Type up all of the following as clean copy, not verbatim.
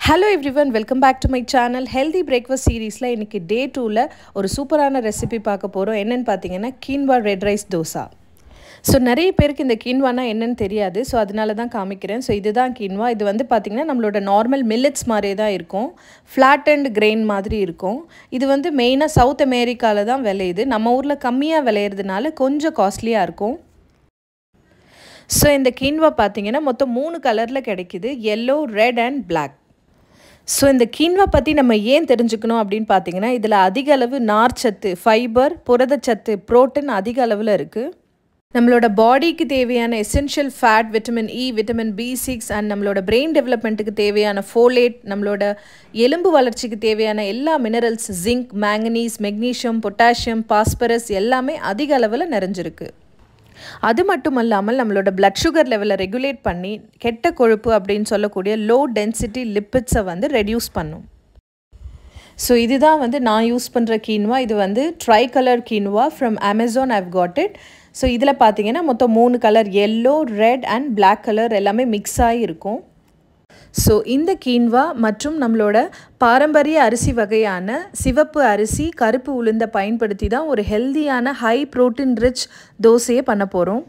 Hello everyone, welcome back to my channel. Healthy breakfast series la இன்னைக்கு day 2ல ஒரு சூப்பரான recipe பார்க்க போறோம். என்னன்னு பாத்தீங்கன்னா quinoa red rice dosa. So நிறைய பேருக்கு இந்த quinoa என்னன்னு தெரியாது. So அதனால தான் காமிக்கிறேன். So இதுதான் quinoa. இது வந்து பாத்தீங்கன்னா நம்மளோட நார்மல் millets மாதிரியே தான் இருக்கும். flattened grain மாதிரி இருக்கும். இது வந்து மெயினா சவுத் அமெரிக்கால தான் விளையுது. நம்ம ஊர்ல கம்மியா விளையிறதுனால கொஞ்சம் காஸ்ட்லியா இருக்கும். So இந்த quinoa பாத்தீங்கன்னா மொத்தம் 3 கலர்ல கிடைக்குது. yellow, red and black. So இந்த quinoa பற்றி நம்ம ஏன் தெரிஞ்சுக்கணும் அப்படின்னு பார்த்தீங்கன்னா இதில் அதிக அளவு நார்ச்சத்து ஃபைபர் புரதச்சத்து புரோட்டீன் அதிக அளவில் இருக்குது. நம்மளோட பாடிக்கு தேவையான essential fat vitamin E vitamin B6 and நம்மளோட பிரெயின் டெவலப்மெண்ட்டுக்கு தேவையான ஃபோலேட் நம்மளோட எலும்பு வளர்ச்சிக்கு தேவையான எல்லா minerals zinc manganese magnesium potassium phosphorus எல்லாமே அதிக அளவில் நிறைஞ்சிருக்கு. அது மட்டும் இல்லாமல் நம்மளோட பிளட் சுகர் லெவலை ரெகுலேட் பண்ணி கெட்ட கொழுப்பு அப்படின்னு சொல்லக்கூடிய லோ டென்சிட்டி லிப்பிட்ஸை வந்து ரெடியூஸ் பண்ணும். ஸோ இதுதான் வந்து நான் யூஸ் பண்ணுற quinoa. இது வந்து tri colour quinoa from Amazon I've got it. So இதில் பார்த்தீங்கன்னா மொத்தம் 3 colour yellow red and black colour எல்லாமே மிக்ஸ் ஆகி இருக்கும். ஸோ இந்த quinoa மற்றும் நம்மளோட பாரம்பரிய அரிசி வகையான சிவப்பு அரிசி கருப்பு உளுந்தை பயன்படுத்தி தான் ஒரு ஹெல்தியான ஹை ப்ரோட்டீன் ரிச் தோசையை பண்ண போகிறோம்.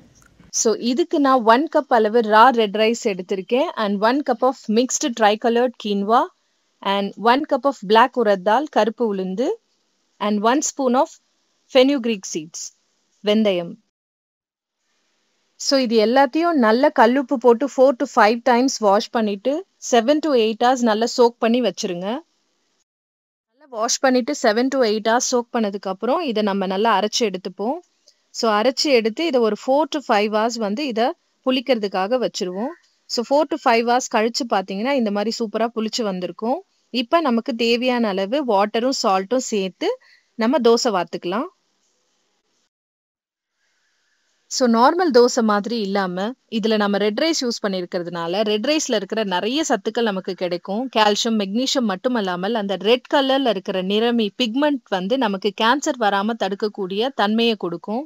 ஸோ இதுக்கு நான் 1 கப் அளவு ரா ரெட் ரைஸ் எடுத்திருக்கேன் and 1 cup of mixed tri coloured quinoa and 1 cup of black urad dal கருப்பு உளுந்து and 1 spoon of fenugreek seeds வெந்தயம். ஸோ இது எல்லாத்தையும் நல்ல கல்லுப்பு போட்டு 4 to 5 டைம்ஸ் வாஷ் பண்ணிவிட்டு 7 to 8 hours நல்லா சோக் பண்ணி வச்சுருங்க. நல்லா வாஷ் பண்ணிவிட்டு 7 to 8 hours சோக் பண்ணதுக்கப்புறம் இதை நம்ம நல்லா அரைச்சி எடுத்துப்போம். ஸோ அரைச்சி எடுத்து இதை ஒரு 4 to 5 hours வந்து இதை புளிக்கிறதுக்காக வச்சுருவோம். ஸோ 4 to 5 hours கழித்து பார்த்தீங்கன்னா இந்த மாதிரி சூப்பராக புளிச்சு வந்திருக்கும். இப்போ நமக்கு தேவையான அளவு வாட்டரும் சால்ட்டும் சேர்த்து நம்ம தோசை வார்த்துக்கலாம். ஸோ நார்மல் தோசை மாதிரி இல்லாமல் இதில் நம்ம ரெட் ரைஸ் யூஸ் பண்ணியிருக்கிறதுனால ரெட் ரைஸில் இருக்கிற நிறைய சத்துக்கள் நமக்கு கிடைக்கும். கால்சியம் மெக்னீஷியம் மட்டும் இல்லாமல் அந்த ரெட் கலரில் இருக்கிற நிறமி பிக்மெண்ட் வந்து நமக்கு கேன்சர் வராமல் தடுக்கக்கூடிய தன்மையை கொடுக்கும்.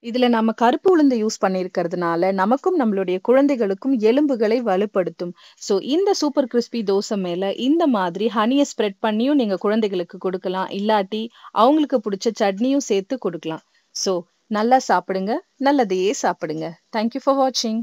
இதில் நம்ம கருப்பு உளுந்து யூஸ் பண்ணியிருக்கிறதுனால நமக்கும் நம்மளுடைய குழந்தைகளுக்கும் எலும்புகளை வலுப்படுத்தும். ஸோ இந்த சூப்பர் கிறிஸ்பி தோசை மேலே இந்த மாதிரி ஹனியை ஸ்ப்ரெட் பண்ணியும் நீங்கள் குழந்தைகளுக்கு கொடுக்கலாம். இல்லாட்டி அவங்களுக்கு பிடிச்ச சட்னியும் சேர்த்து கொடுக்கலாம். ஸோ நல்லா சாப்பிடுங்க, நல்லதையே சாப்பிடுங்க. தேங்க்யூ ஃபார் வாட்சிங்.